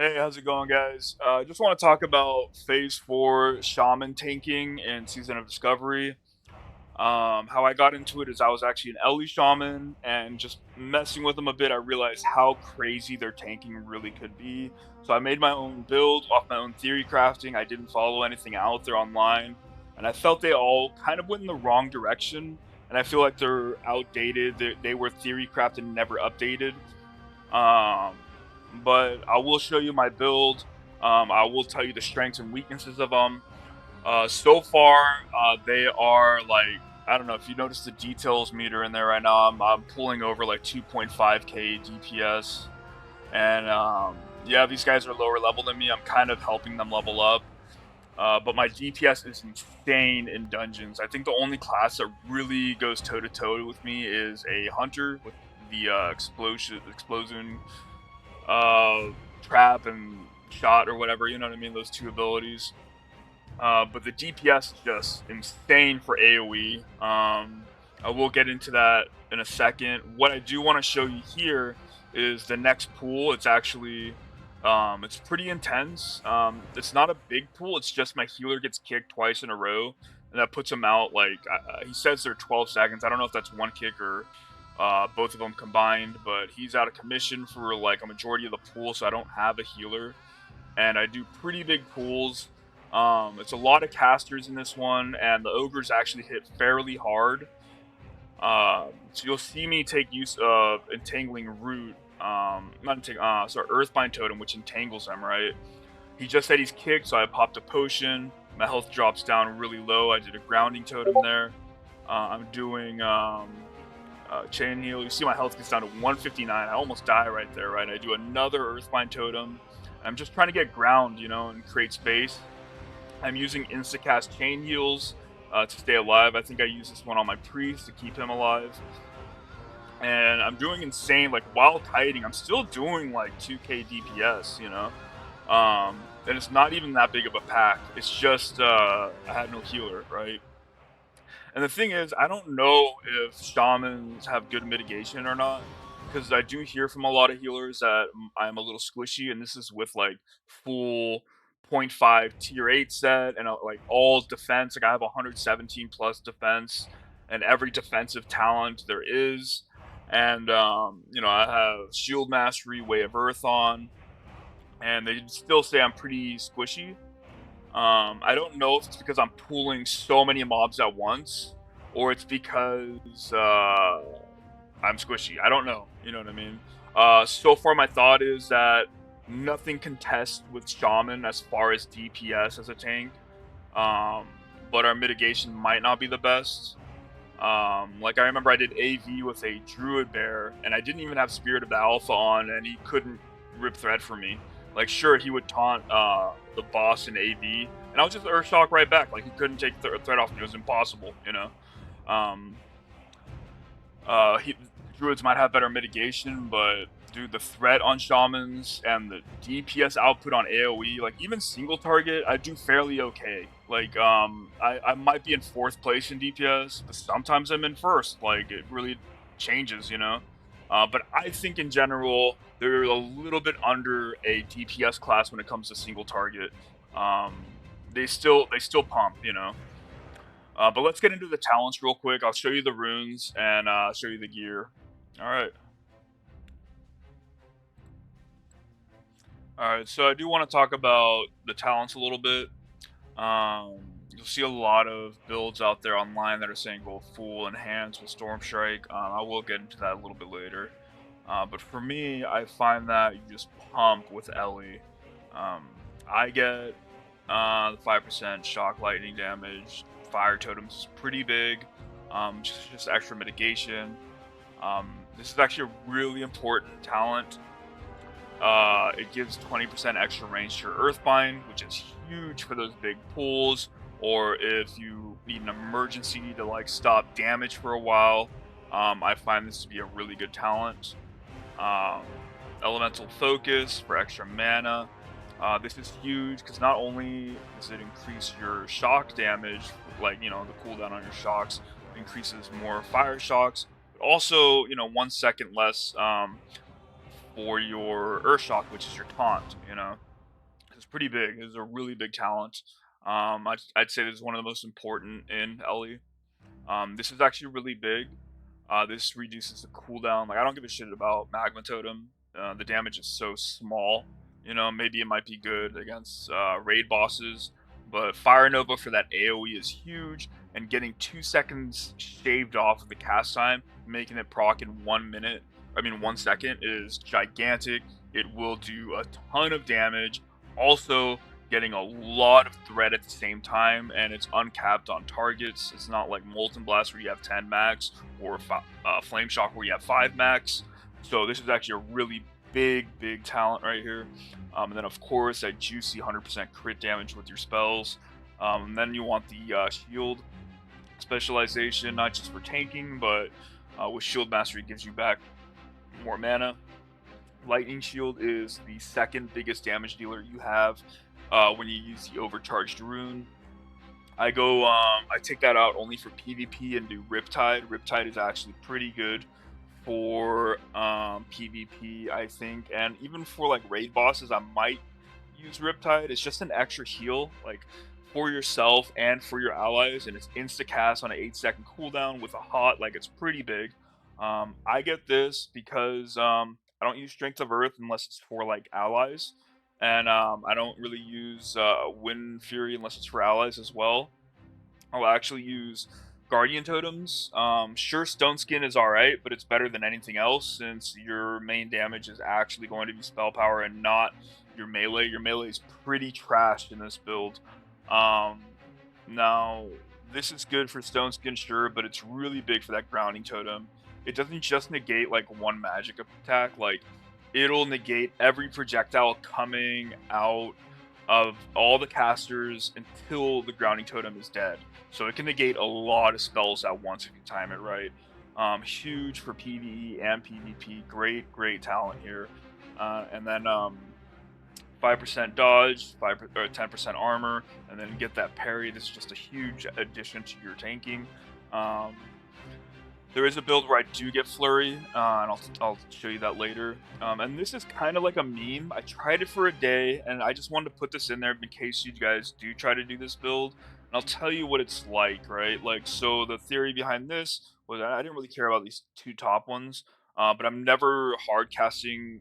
Hey, how's it going, guys? Just want to talk about Phase 4 Shaman tanking in Season of Discovery. How I got into it is I was actually an Ellie Shaman, and just messing with them a bit, I realized how crazy their tanking really could be. So I made my own build off my own theory crafting. I didn't follow anything out there online, and I felt they all kind of went in the wrong direction. And I feel like they're outdated. They were theory crafted and never updated. Um, but I will show you my build. I will tell you the strengths and weaknesses of them. So far, they are like, I don't know if you notice the details meter in there right now. I'm pulling over like 2.5k DPS, and yeah, these guys are lower level than me. I'm kind of helping them level up. But my DPS is insane in dungeons. I think the only class that really goes toe to toe with me is a hunter with the explosion uh, trap and shot or whatever, you know what I mean? Those two abilities. But the DPS is just insane for AoE. I will get into that in a second. What I do want to show you here is the next pool. It's actually, it's pretty intense. It's not a big pool. It's just my healer gets kicked twice in a row, and that puts him out. Like he says, they're 12 seconds. I don't know if that's one kick or both of them combined, but he's out of commission for like a majority of the pool, so I don't have a healer, and I do pretty big pools. It's a lot of casters in this one, and the ogres actually hit fairly hard. So you'll see me take use of entangling root. Not entang sorry, earthbind totem, which entangles him. Right. He just said he's kicked, so I popped a potion. My health drops down really low. I did a grounding totem there. I'm doing chain heal. You see my health gets down to 159. I almost die right there. Right. I do another earthbind totem. I'm just trying to get ground, and create space. I'm using instacast chain heals to stay alive. I think I use this one on my priest to keep him alive. And I'm doing insane, like while kiting, I'm still doing like 2k DPS. And it's not even that big of a pack. It's just I had no healer, right? And the thing is, I don't know if shamans have good mitigation or not, because I do hear from a lot of healers that I'm a little squishy, and this is with like full point 0.5 tier 8 set and like all defense. Like I have 117 plus defense and every defensive talent there is. And I have shield mastery, way of earth on, and they still say I'm pretty squishy. I don't know if it's because I'm pulling so many mobs at once, or it's because I'm squishy. I don't know. You know what I mean? So far, my thought is that nothing contests with Shaman as far as DPS as a tank, um, but our mitigation might not be the best. Like I remember I did AV with a Druid Bear, and I didn't even have Spirit of the Alpha on, and he couldn't rip thread for me. Like, sure, he would taunt the boss in AV, and I would just Earth Shock right back. Like, he couldn't take thread off me. It was impossible. Um, Druids might have better mitigation, but dude, the threat on Shamans and the DPS output on AoE, like even single target, I do fairly okay. Like, I might be in 4th place in DPS, but sometimes I'm in 1st. Like, it really changes. But I think in general, they're a little bit under a DPS class when it comes to single target. They still pump. But let's get into the talents real quick. I'll show you the runes and show you the gear. All right. All right. So I do want to talk about the talents a little bit. You'll see a lot of builds out there online that are saying go full enhance with Storm Strike. I will get into that a little bit later. But for me, I find that you just pump with Ellie. Um, I get the 5% shock lightning damage. Fire totems is pretty big. Just extra mitigation. This is actually a really important talent. It gives 20% extra range to your Earthbind, which is huge for those big pulls, or if you need an emergency to like stop damage for a while. I find this to be a really good talent. Um, Elemental Focus for extra mana. This is huge because not only does it increase your shock damage, like the cooldown on your shocks increases more fire shocks, but also 1 second less for your Earth Shock, which is your taunt. It's pretty big. It's a really big talent. I'd say this is one of the most important in Ellie. This is actually really big. This reduces the cooldown. Like, I don't give a shit about Magma Totem. The damage is so small. Maybe it might be good against raid bosses, but Fire Nova for that AoE is huge, and getting 2 seconds shaved off of the cast time, making it proc in 1 minute, 1 second, is gigantic. It will do a ton of damage. Also, getting a lot of threat at the same time, and it's uncapped on targets. It's not like Molten Blast where you have 10 max, or Flame Shock where you have 5 max. So this is actually a really big talent right here. And then of course that juicy 100% crit damage with your spells. And then you want the shield specialization, not just for tanking, but with shield mastery, it gives you back more mana. Lightning Shield is the second biggest damage dealer you have when you use the overcharged rune. I take that out only for PvP and do Riptide. Riptide is actually pretty good for PvP, I think, and even for like raid bosses, I might use Riptide. It's just an extra heal, like for yourself and for your allies, and it's insta cast on an 8-second cooldown with a hot. Like, it's pretty big. I get this because I don't use Strength of Earth unless it's for like allies, and I don't really use Wind Fury unless it's for allies as well. I'll actually use Guardian Totems. Sure, Stone Skin is alright, but it's better than anything else since your main damage is actually going to be spell power and not your melee. Your melee is pretty trashed in this build. Now, this is good for Stone Skin, sure, but it's really big for that Grounding Totem. It doesn't just negate like one magic attack, like it'll negate every projectile coming out of all the casters until the Grounding Totem is dead. So it can negate a lot of spells at once if you time it right. Huge for PvE and PvP. Great talent here. And then 5% dodge, 10% armor, and then get that parry. This is just a huge addition to your tanking. There is a build where I do get Flurry, and I'll show you that later. And this is kind of like a meme. I tried it for a day, and I just wanted to put this in there in case you guys do try to do this build. And I'll tell you what it's like, right? Like, so the theory behind this was I didn't really care about these two top ones, but I'm never hard casting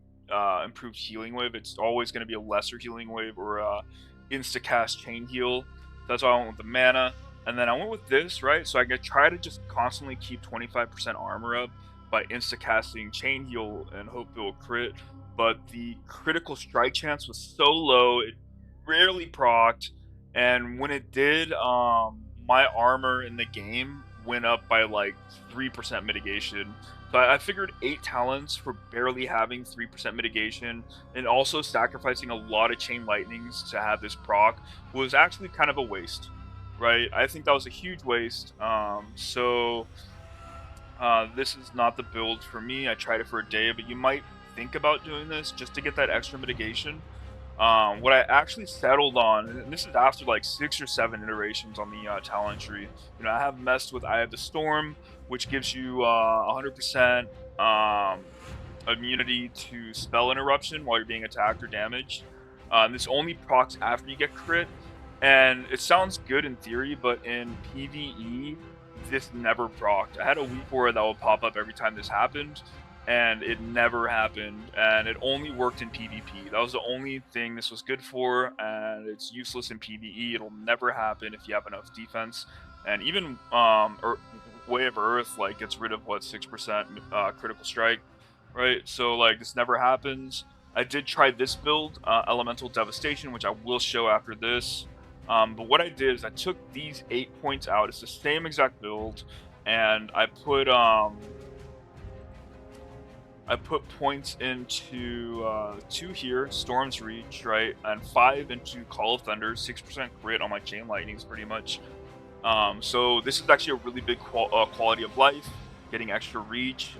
improved healing wave. It's always going to be a lesser healing wave or insta cast chain heal. That's why I went with the mana. And then I went with this, right? So I could try to just constantly keep 25% armor up by insta-casting Chain Heal and hope it will crit. But the critical strike chance was so low, it rarely procced. And when it did, my armor in the game went up by like 3% mitigation. So I figured 8 talents for barely having 3% mitigation and also sacrificing a lot of Chain Lightnings to have this proc was actually kind of a waste. Right, I think that was a huge waste. This is not the build for me. I tried it for a day, but you might think about doing this just to get that extra mitigation. What I actually settled on, and this is after like 6 or 7 iterations on the talent tree. I have messed with Eye of the Storm, which gives you 100% immunity to spell interruption while you're being attacked or damaged. This only procs after you get crit. And it sounds good in theory, but in PvE, this never procced. I had a weak aura that would pop up every time this happened, and it never happened. And it only worked in PvP. That was the only thing this was good for, and it's useless in PvE. It'll never happen if you have enough defense. And even Way of Earth like gets rid of what 6% critical strike, right? So like this never happens. I did try this build, Elemental Devastation, which I will show after this. But what I did is I took these 8 points out. It's the same exact build, and I put points into 2 here, Storm's Reach, right, and 5 into Call of Thunder, 6% crit on my Chain Lightnings, pretty much. So this is actually a really big quality of life, getting extra reach,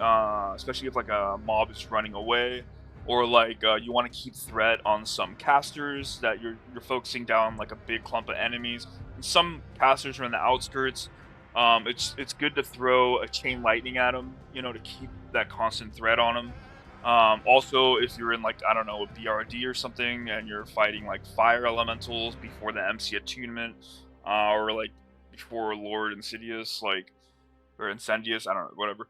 especially if like a mob is running away. Or like you want to keep threat on some casters that you're focusing down like a big clump of enemies. And some casters are in the outskirts. It's good to throw a Chain Lightning at them, to keep that constant threat on them. Also, if you're in like, I don't know, a BRD or something, and you're fighting like fire elementals before the MC attunement, or like before Lord Insidious, like or Incendious, I don't know, whatever.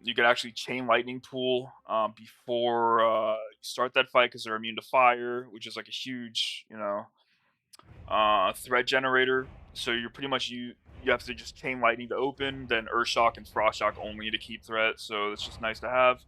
You could actually chain lightning pool before you start that fight because they're immune to fire, which is like a huge, threat generator. So you're pretty much you have to just chain lightning to open, then earth shock and frost shock only to keep threat. So it's just nice to have.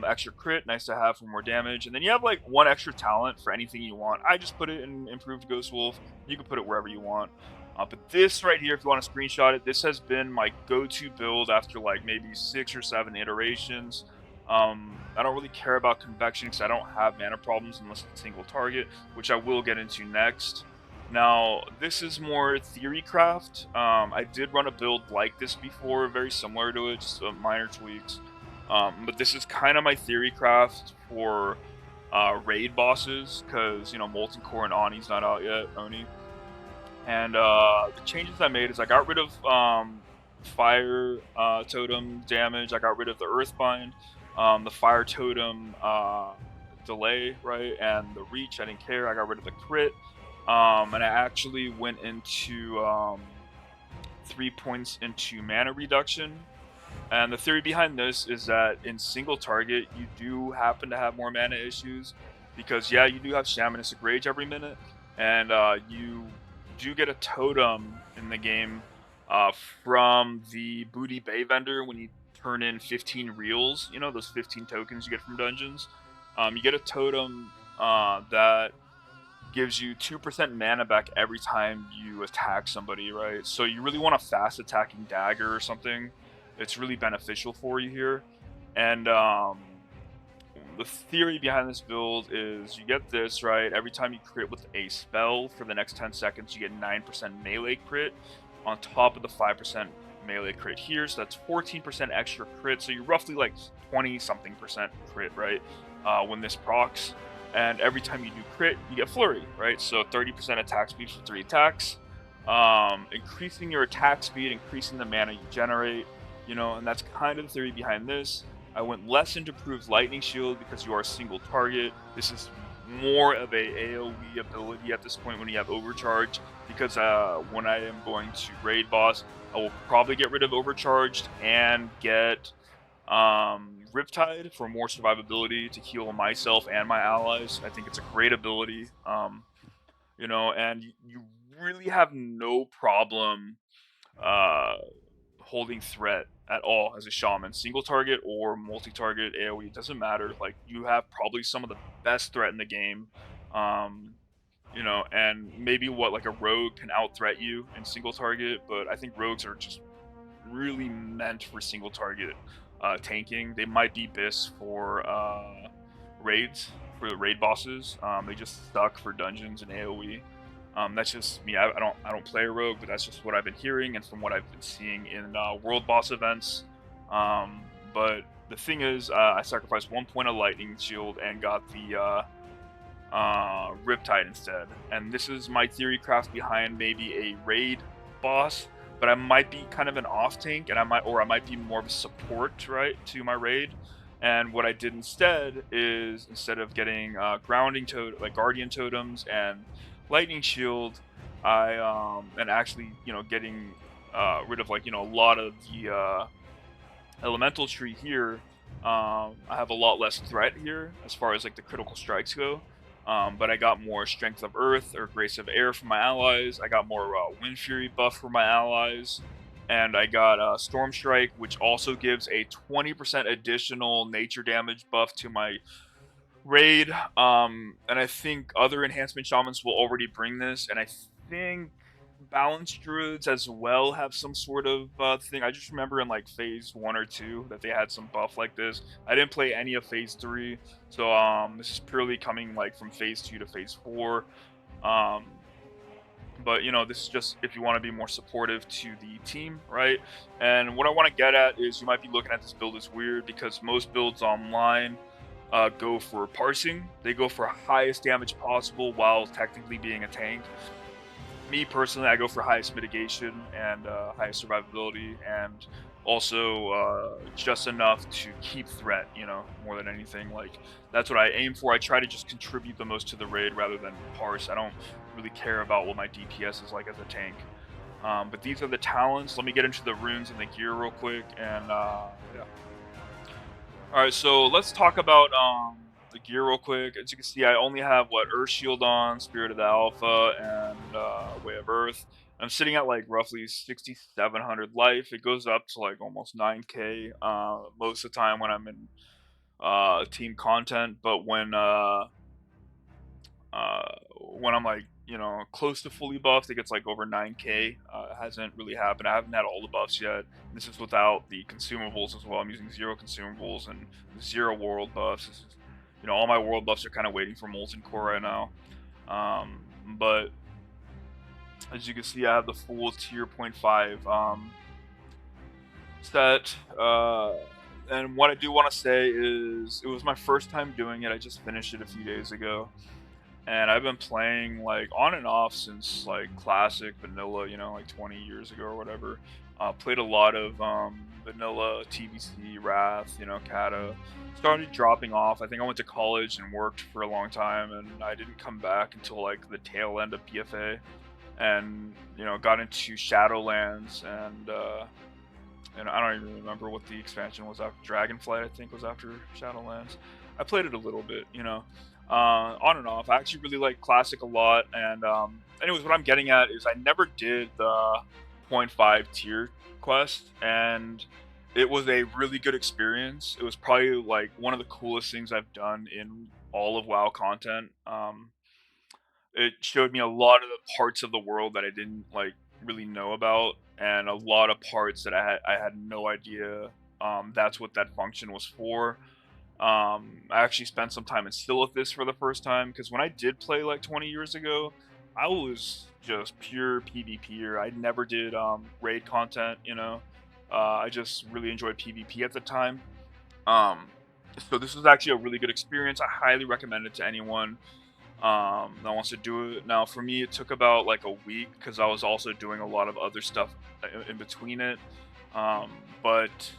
Extra crit, nice to have for more damage, and then you have like one extra talent for anything you want. I just put it in improved Ghost Wolf. You can put it wherever you want. But this right here, if you want to screenshot it, this has been my go-to build after like maybe 6 or 7 iterations. I don't really care about convection because I don't have mana problems unless it's a single target, which I will get into next. Now, this is more theory craft. I did run a build like this before, very similar to it, just minor tweaks. But this is kind of my theory craft for raid bosses, because, Molten Core and Ani's not out yet, Oni. And the changes I made is I got rid of fire totem damage, I got rid of the earthbind, the fire totem delay, right, and the reach, I didn't care. I got rid of the crit, and I actually went into 3 points into mana reduction. And the theory behind this is that in single target, you do happen to have more mana issues because, yeah, you do have Shamanistic Rage every minute, and you do get a totem in the game from the Booty Bay vendor when you turn in 15 reels, those 15 tokens you get from dungeons. You get a totem that gives you 2% mana back every time you attack somebody, right? So you really want a fast attacking dagger or something. It's really beneficial for you here. And the theory behind this build is you get this, right? Every time you crit with a spell for the next 10 seconds, you get 9% melee crit on top of the 5% melee crit here. So that's 14% extra crit. So you're roughly like 20 something percent crit, right? When this procs. And every time you do crit, you get flurry, right? So 30% attack speed for 3 attacks. Increasing your attack speed, increasing the mana you generate, and that's kind of the theory behind this. I went less into improved lightning shield because you are a single target. This is more of a AoE ability at this point when you have overcharge, because when I am going to raid boss, I will probably get rid of overcharged and get Riptide for more survivability to heal myself and my allies. I think it's a great ability. And you really have no problem uh holding threat at all as a shaman, single target or multi-target AoE, doesn't matter. Like, you have probably some of the best threat in the game. Um, and maybe what, like, a rogue can out threat you in single target, but I think rogues are just really meant for single target tanking. They might be BIS for raids, for the raid bosses. They just suck for dungeons and AoE. That's just me. I don't play a rogue, but that's just what I've been hearing and from what I've been seeing in world boss events. But the thing is, I sacrificed 1 point of lightning shield and got the Riptide instead. And this is my theory craft behind maybe a raid boss, but I might be kind of an off tank, and I might be more of a support, right, to my raid. And what I did instead is, instead of getting grounding like guardian totems and lightning shield, I and actually getting rid of, like, a lot of the elemental tree here. I have a lot less threat here as far as like the critical strikes go. But I got more strength of earth or grace of air for my allies. I got more wind fury buff for my allies, and I got storm strike, which also gives a 20% additional nature damage buff to my raid. And I think other enhancement shamans will already bring this, and I think balanced druids as well have some sort of thing. I just remember in like phase 1 or 2 that they had some buff like this. I didn't play any of phase 3, so this is purely coming like from phase 2 to phase 4. Um, but this is just if you want to be more supportive to the team, right? And what I want to get at is, you might be looking at this build as weird because most builds online go for parsing. They go for highest damage possible while technically being a tank. Me personally, I go for highest mitigation and highest survivability, and Also, just enough to keep threat, more than anything. Like, that's what I aim for. I try to just contribute the most to the raid rather than parse. I don't really care about what my DPS is like as a tank. But these are the talents. Let me get into the runes and the gear real quick, and yeah. All right, so let's talk about the gear real quick. As you can see, I only have what Earth Shield on, Spirit of the Alpha, and Way of Earth. I'm sitting at like roughly 6,700 life. It goes up to like almost 9k most of the time when I'm in team content, but uh, when I'm like, close to fully buffed, it gets like over 9k. It hasn't really happened. I haven't had all the buffs yet. This is without the consumables as well. I'm using 0 consumables and 0 world buffs. This is, all my world buffs are kind of waiting for Molten Core right now. But as you can see, I have the full tier 0.5 set. And what I do want to say is it was my first time doing it. I just finished it a few days ago. And I've been playing like on and off since like classic vanilla, like 20 years ago or whatever. Played a lot of vanilla, TBC, Wrath, Kata. Started dropping off. I think I went to college and worked for a long time, and I didn't come back until like the tail end of PFA, and got into Shadowlands, and I don't even remember what the expansion was after. Dragonflight, I think, was after Shadowlands. I played it a little bit, on and off. I actually really like Classic a lot. And anyways, what I'm getting at is I never did the point 0.5 tier quest, and it was a really good experience. It was probably like one of the coolest things I've done in all of WoW content. It showed me a lot of the parts of the world that I didn't like really know about, and a lot of parts that I had no idea that's what that function was for. I actually spent some time in Silithus for the first time, because when I did play like 20 years ago, I was just pure PvPer. I never did raid content, I just really enjoyed PvP at the time. Um, so this was actually a really good experience. I highly recommend it to anyone that wants to do it. Now, for me, it took about like a week because I was also doing a lot of other stuff in between it. Um, but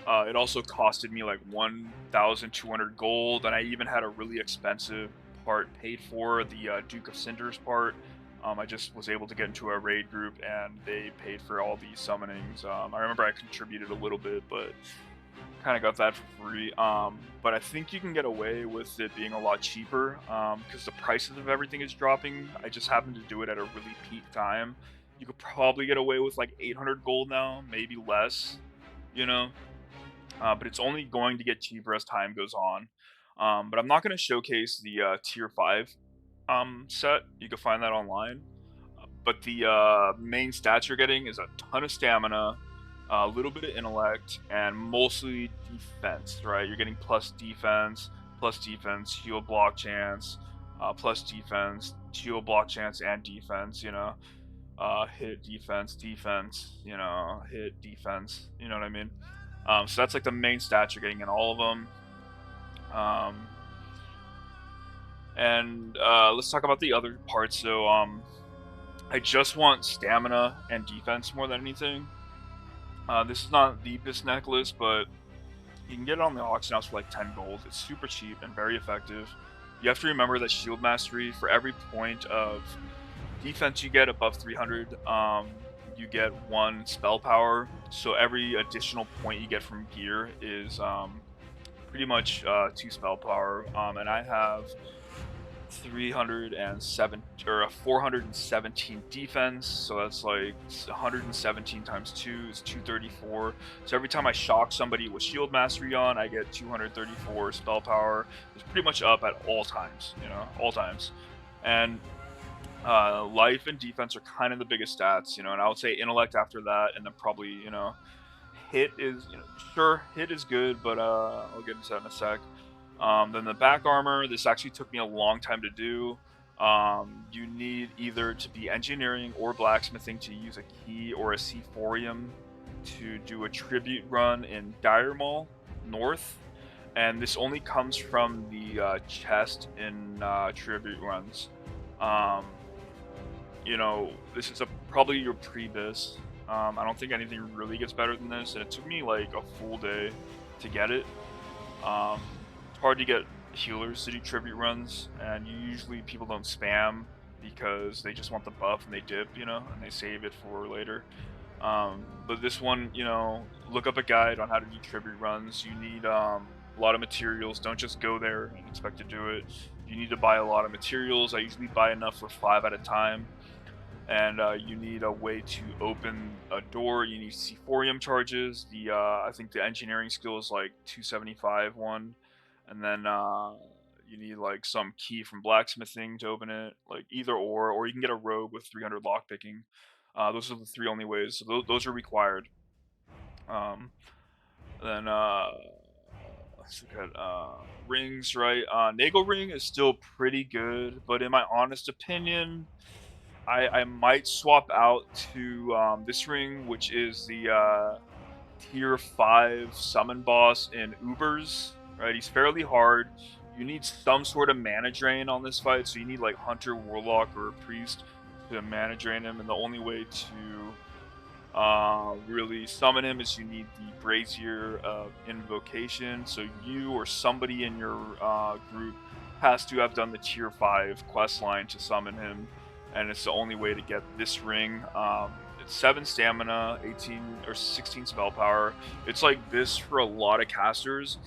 it also costed me like 1,200 gold, and I even had a really expensive part paid for, the Duke of Cinders part. I just was able to get into a raid group, and they paid for all the summonings. I remember I contributed a little bit, but kind of got that for free. But I think you can get away with it being a lot cheaper because the prices of everything is dropping. I just happened to do it at a really peak time. You could probably get away with like 800 gold now, maybe less, you know. But it's only going to get cheaper as time goes on. But I'm not going to showcase the tier 5 set. You can find that online. But the main stats you're getting is a ton of stamina, a little bit of intellect, and mostly defense, right? You're getting plus defense, shield block chance, plus defense, shield block chance, and defense, hit defense, defense, hit defense, you know what I mean? So that's like the main stats you're getting in all of them. And let's talk about the other parts. So I just want stamina and defense more than anything. This is not the best necklace, but you can get it on the auction house for like 10 gold. It's super cheap and very effective. You have to remember that shield mastery, for every point of defense you get above 300, you get 1 spell power. So every additional point you get from gear is pretty much 2 spell power. And I have 307 or 417 defense, so that's like 117 times 2 is 234. So every time I shock somebody with shield mastery on, I get 234 spell power. It's pretty much up at all times, all times. And life and defense are kind of the biggest stats, and I would say intellect after that, and then probably, hit is, sure, hit is good, but I'll get into that in a sec. Then the back armor, this actually took me a long time to do. You need either to be engineering or blacksmithing to use a key or a Sephorium to do a tribute run in Dire Mall North, and this only comes from the chest in tribute runs. This is probably your Priebus. I don't think anything really gets better than this, and it took me like a full day to get it. It's hard to get healers to do tribute runs, and usually people don't spam because they just want the buff and they dip, and they save it for later. But this one, look up a guide on how to do tribute runs. You need a lot of materials. Don't just go there and expect to do it. You need to buy a lot of materials. I usually buy enough for 5 at a time, and you need a way to open a door. You need C4 charges. I think the engineering skill is like 275 one, and then you need like some key from blacksmithing to open it, like either or you can get a rogue with 300 lockpicking. Those are the three only ways. So those are required. Um, then let's look at rings, right? Nagel ring is still pretty good, but in my honest opinion, I might swap out to this ring, which is the tier 5 summon boss in Ubers, right? He's fairly hard. You need some sort of mana drain on this fight, so you need like Hunter, Warlock, or Priest to mana drain him, and the only way to really summon him is you need the Brazier of Invocation. So you or somebody in your group has to have done the tier 5 quest line to summon him, and it's the only way to get this ring. It's 7 stamina, 18 or 16 spell power. It's like this for a lot of casters,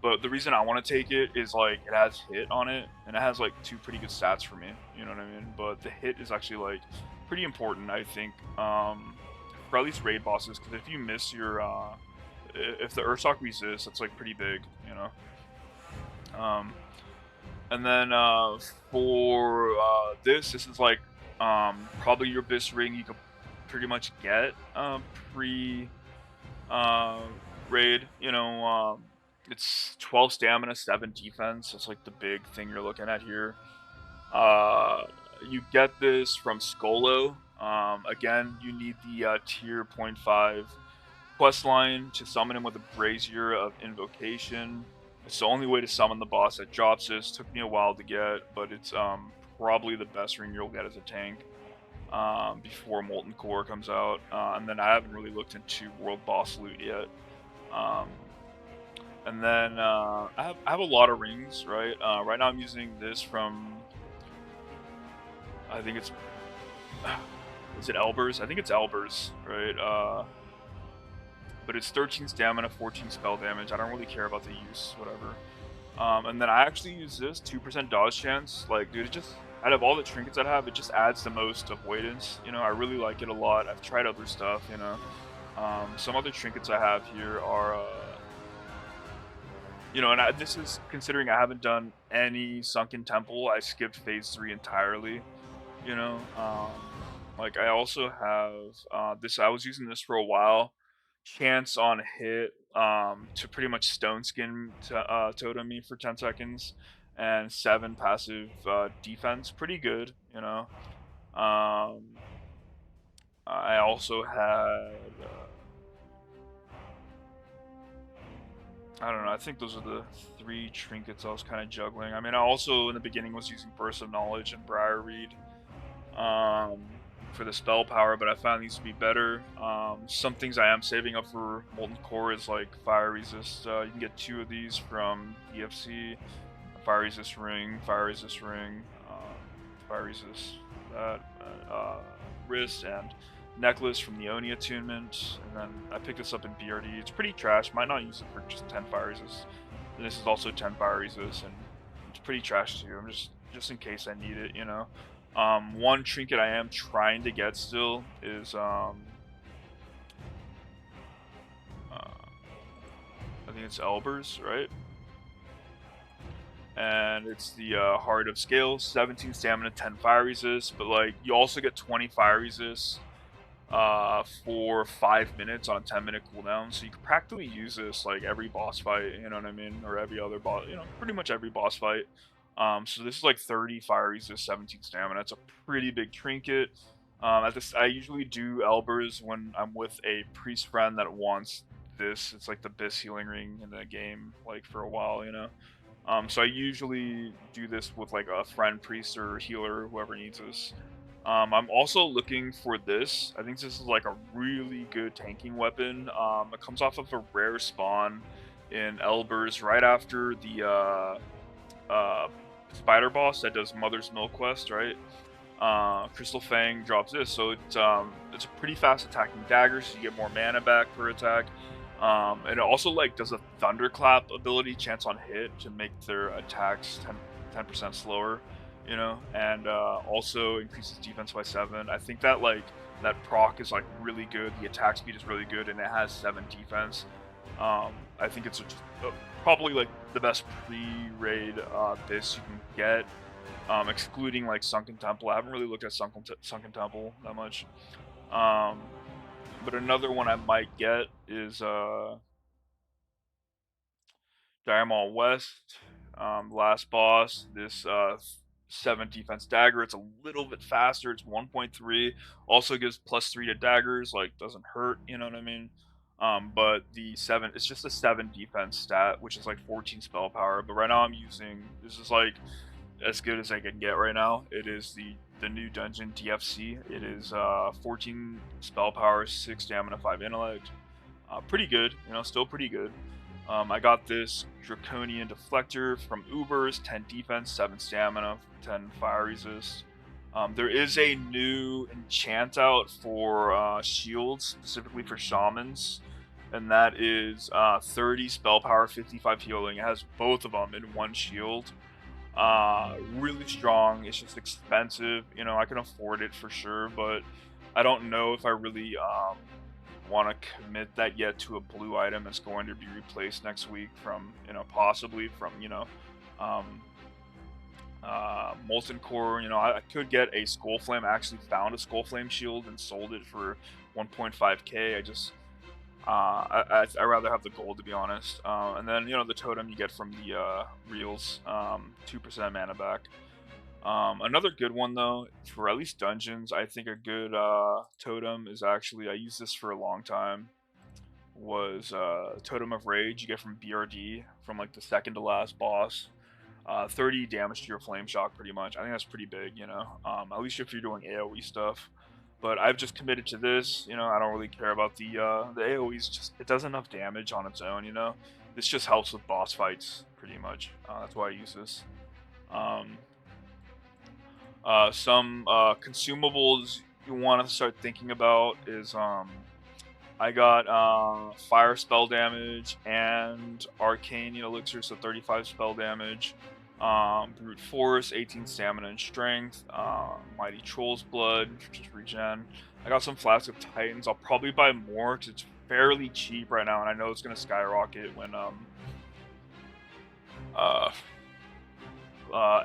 but the reason I want to take it is like it has hit on it, and it has like 2 pretty good stats for me. You know what I mean? But the hit is actually like pretty important, I think. For at least raid bosses, because if you miss your if the Ursoc resists, that's like pretty big, um and then for this is like probably your best ring you could pretty much get pre uh raid. It's 12 stamina, 7 defense. That's like the big thing you're looking at here. uh you get this from Skolo. Again, you need the tier point 0.5 quest line to summon him with a Brazier of Invocation. It's the only way to summon the boss that drops this. Took me a while to get, but it's probably the best ring you'll get as a tank before Molten Core comes out. And then I haven't really looked into World Boss loot yet. Um, and then I have a lot of rings, right? Right now I'm using this from, I think it's is it Elbers? I think it's Elbers, right? But it's 13 stamina, 14 spell damage. I don't really care about the use, whatever. And then I actually use this 2% dodge chance. Like, dude, it just, out of all the trinkets I have, it just adds the most avoidance. I really like it a lot. I've tried other stuff. Some other trinkets I have here are, this is considering I haven't done any Sunken Temple. I skipped phase 3 entirely. you know. Like I also have this. I was using this for a while. Chance on hit to pretty much stone skin totem me for 10 seconds, and 7 passive defense. Pretty good. Um, I also had. I don't know. I think those are the 3 trinkets I was kind of juggling. I mean, I also in the beginning was using Burst of Knowledge and Briar Reed for the spell power, but I found these to be better. Some things I am saving up for Molten Core is like Fire Resist. You can get 2 of these from EFC. Fire Resist Ring, Fire Resist Ring, Fire Resist that, wrist, and necklace from the Oni attunement. And then I picked this up in BRD. It's pretty trash. Might not use it for just 10 Fire Resist. And this is also 10 Fire Resist, and it's pretty trash too. I'm just in case I need it. One trinket I am trying to get still is I think it's Elbers, right? And it's the Heart of Scales, 17 stamina, 10 fire resist, but like you also get 20 fire resist for 5 minutes on a 10-minute cooldown, so you can practically use this like every boss fight, you know what I mean, or every other boss, pretty much every boss fight. So this is like 30 fire resist, 17 stamina. It's a pretty big trinket. I usually do Elbers when I'm with a priest friend that wants this. It's like the best healing ring in the game, like for a while. So I usually do this with like a friend, priest, or healer, whoever needs this. I'm also looking for this. I think this is like a really good tanking weapon. It comes off of a rare spawn in Elbers right after the spider boss that does Mother's Milk quest, right? Crystal Fang drops this, so it's a pretty fast attacking dagger, so you get more mana back per attack. And it also like does a thunderclap ability chance on hit to make their attacks 10% slower, you know, and also increases defense by 7. I think that like that proc is like really good. The attack speed is really good, and it has 7 defense. I think it's probably like the best pre-raid this you can get, excluding like Sunken Temple. I haven't really looked at Sunken Temple that much. Um, but another one I might get is Diamond West. Last boss. This 7 defense dagger. It's a little bit faster. It's 1.3. Also gives +3 to daggers. Like doesn't hurt. You know what I mean? But the 7, it's just a 7 defense stat, which is like 14 spell power. But right now I'm using, this is like as good as I can get right now. It is the new dungeon DFC. It is 14 spell power, 6 stamina, 5 intellect. Pretty good, you know, still pretty good. I got this Draconian Deflector from Ubers, 10 defense, 7 stamina, 10 fire resist. There is a new enchant out for shields, specifically for shamans, and that is 30 spell power, 55 healing. It has both of them in one shield. Really strong. It's just expensive. You know, I can afford it for sure, but I don't know if I really want to commit that yet to a blue item that's going to be replaced next week from, you know, possibly from, you know, um, Molten Core. You know, I could get a Skull Flame. I actually found a Skull Flame shield and sold it for 1.5k. I just I rather have the gold, to be honest. And then, you know, the totem you get from the reels, 2% mana back. Another good one though, for at least dungeons, I think a good totem is actually, I used this for a long time, was Totem of Rage. You get from BRD, from like the second to last boss. 30 damage to your flame shock, pretty much. I think that's pretty big, you know. At least if you're doing AoE stuff. But I've just committed to this. You know, I don't really care about the AoEs. Just it does enough damage on its own. You know, this just helps with boss fights, pretty much. That's why I use this. Um, some consumables you want to start thinking about is I got fire spell damage and arcane elixir, so 35 spell damage. Brute force, 18 stamina and strength. Mighty troll's blood, just regen. I got some flask of titans. I'll probably buy more because it's fairly cheap right now, and I know it's gonna skyrocket when uh,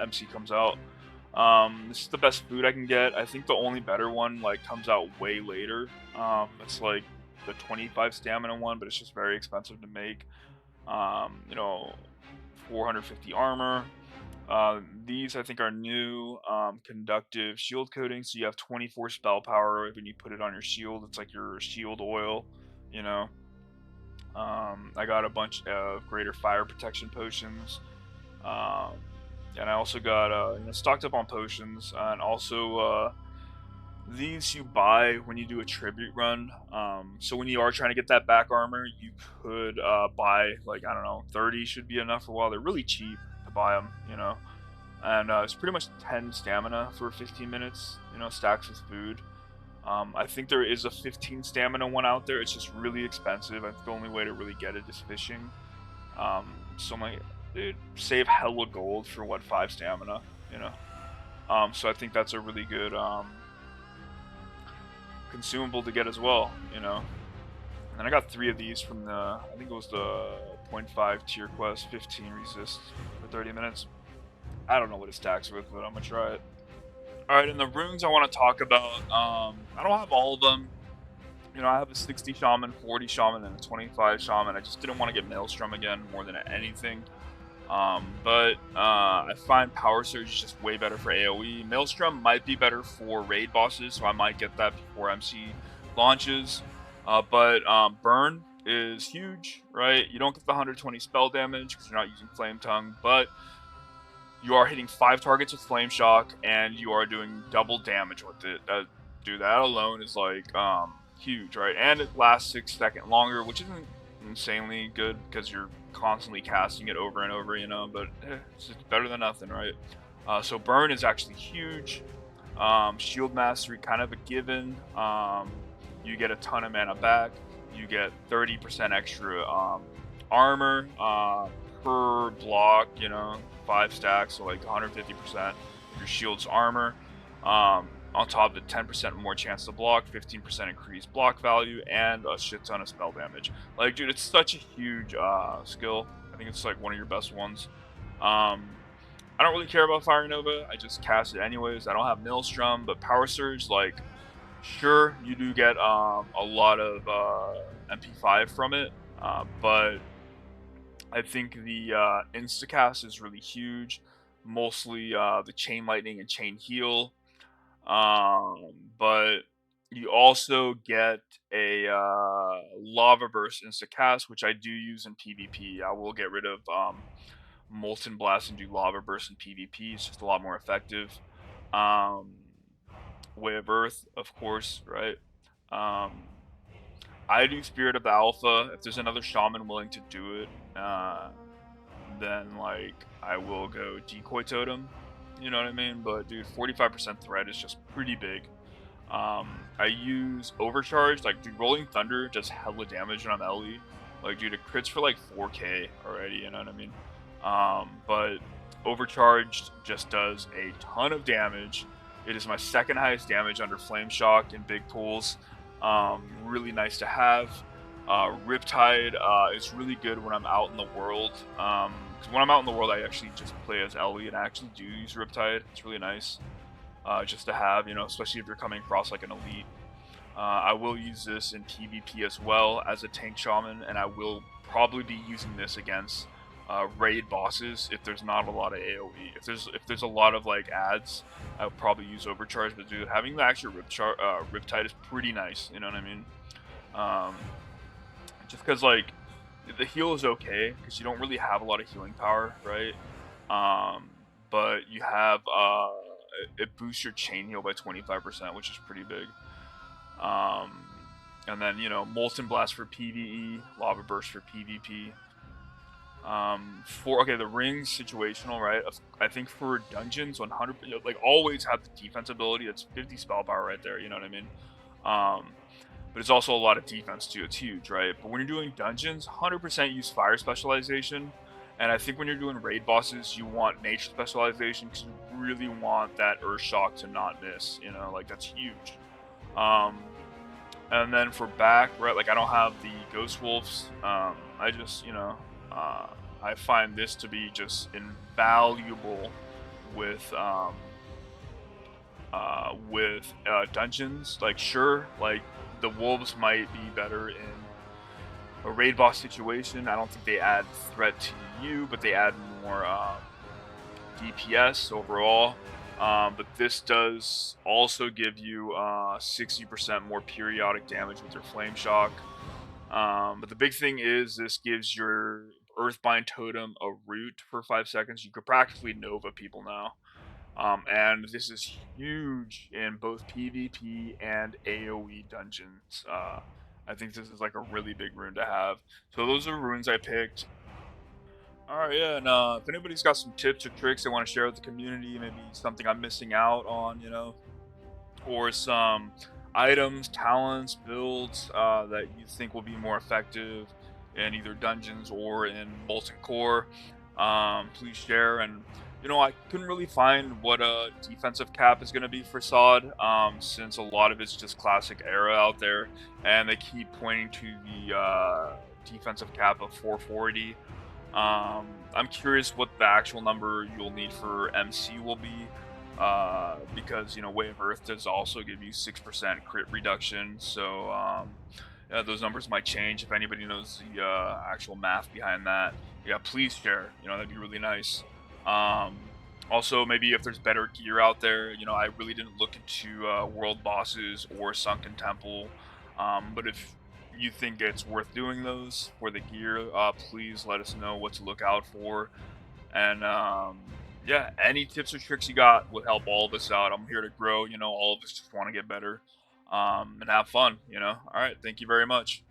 MC comes out. This is the best food I can get. I think the only better one like comes out way later. It's like the 25 stamina one, but it's just very expensive to make. You know, 450 armor. These I think are new. Conductive shield coating, so you have 24 spell power when you put it on your shield. It's like your shield oil, you know. I got a bunch of greater fire protection potions. Um, and I also got you know, stocked up on potions, and also these you buy when you do a tribute run. So when you are trying to get that back armor, you could buy like, I don't know, 30 should be enough for a while. They're really cheap to buy them, you know. And it's pretty much 10 stamina for 15 minutes, you know, stacks with food. I think there is a 15 stamina one out there. It's just really expensive. I think the only way to really get it is fishing. So I'm like, dude, save hella gold for what, 5 stamina, you know? So I think that's a really good consumable to get as well, you know? And I got 3 of these from the, I think it was the 0.5 tier quest, 15 resist for 30 minutes. I don't know what it stacks with, but I'm gonna try it. Alright, and the runes I want to talk about, I don't have all of them. You know, I have a 60 Shaman, 40 Shaman, and a 25 Shaman. I just didn't want to get Maelstrom again more than anything. But I find Power Surge is just way better for AoE. Maelstrom might be better for raid bosses, so I might get that before MC launches. But Burn is huge, right? You don't get the 120 spell damage because you're not using Flame Tongue, but you are hitting 5 targets with Flame Shock, and you are doing double damage with it. Dude, that alone is like huge, right? And it lasts 6 seconds longer, which isn't insanely good because you're constantly casting it over and over, you know. But it's just better than nothing, right? So burn is actually huge. Shield mastery, kind of a given. You get a ton of mana back. You get 30% extra armor per block. You know, 5 stacks, so like 150% of your shield's armor. On top of the 10% more chance to block, 15% increased block value, and a shit ton of spell damage. Like, dude, it's such a huge skill. I think it's like one of your best ones. Um, I don't really care about Fire Nova. I just cast it anyways. I don't have Maelstrom, but Power Surge, like, sure, you do get a lot of MP5 from it, but I think the Instacast is really huge. Mostly the Chain Lightning and Chain Heal. But you also get a Lava Burst Instacast, which I do use in PvP. I will get rid of Molten Blast and do Lava Burst in PvP. It's just a lot more effective. Um, Way of Earth, of course, right? Um, I do Spirit of the Alpha. If there's another Shaman willing to do it, then like I will go Decoy Totem. You know what I mean? But dude, 45% threat is just pretty big. I use Overcharge, like dude, Rolling Thunder does hella damage when I'm LE. Like dude, it crits for like 4k already, you know what I mean? But Overcharged just does a ton of damage. It is my second highest damage under Flame Shock in big pools. Really nice to have. Riptide is really good when I'm out in the world. Because when I'm out in the world, I actually just play as LE and I actually do use Riptide. It's really nice just to have, you know, especially if you're coming across like an elite. I will use this in PvP as well as a tank shaman, and I will probably be using this against raid bosses if there's not a lot of AoE. If there's a lot of like ads, I would probably use Overcharge. But dude, having the actual Riptide is pretty nice. You know what I mean? Um, just because like the heal is okay because you don't really have a lot of healing power, right? Um, but you have it boosts your chain heal by 25%, which is pretty big. Um, and then you know Molten Blast for PVE, Lava Burst for PvP. For okay, the rings situational, right? I think for dungeons, 100 like always have the defense ability. That's 50 spell power right there. You know what I mean? Um, but it's also a lot of defense too. It's huge, right? But when you're doing dungeons, 100% use fire specialization. And I think when you're doing raid bosses, you want nature specialization because you really want that earth shock to not miss. You know, like that's huge. Um, and then for back, right? Like I don't have the ghost wolves. I just, you know, uh, I find this to be just invaluable with dungeons. Like sure, like the wolves might be better in a raid boss situation. I don't think they add threat to you, but they add more DPS overall. But this does also give you 60% more periodic damage with your flame shock. But the big thing is this gives your Earthbind totem a root for 5 seconds. You could practically Nova people now. And this is huge in both PvP and AoE dungeons. I think this is like a really big rune to have. So those are runes I picked. Alright, yeah, and if anybody's got some tips or tricks they want to share with the community, maybe something I'm missing out on, you know, or some items, talents, builds that you think will be more effective in either dungeons or in Molten Core, please share. And you know, I couldn't really find what a defensive cap is going to be for SoD, since a lot of it's just classic era out there, and they keep pointing to the defensive cap of 440. I'm curious what the actual number you'll need for MC will be, because you know Way of Earth does also give you 6% crit reduction. So yeah, those numbers might change. If anybody knows the actual math behind that, yeah, please share. You know, that'd be really nice. Um, Also, maybe if there's better gear out there, you know, I really didn't look into world bosses or Sunken Temple, but if you think it's worth doing those for the gear, please let us know what to look out for. And Yeah, any tips or tricks you got would help all of us out. I'm here to grow. All of us just want to get better, and have fun. All right, thank you very much.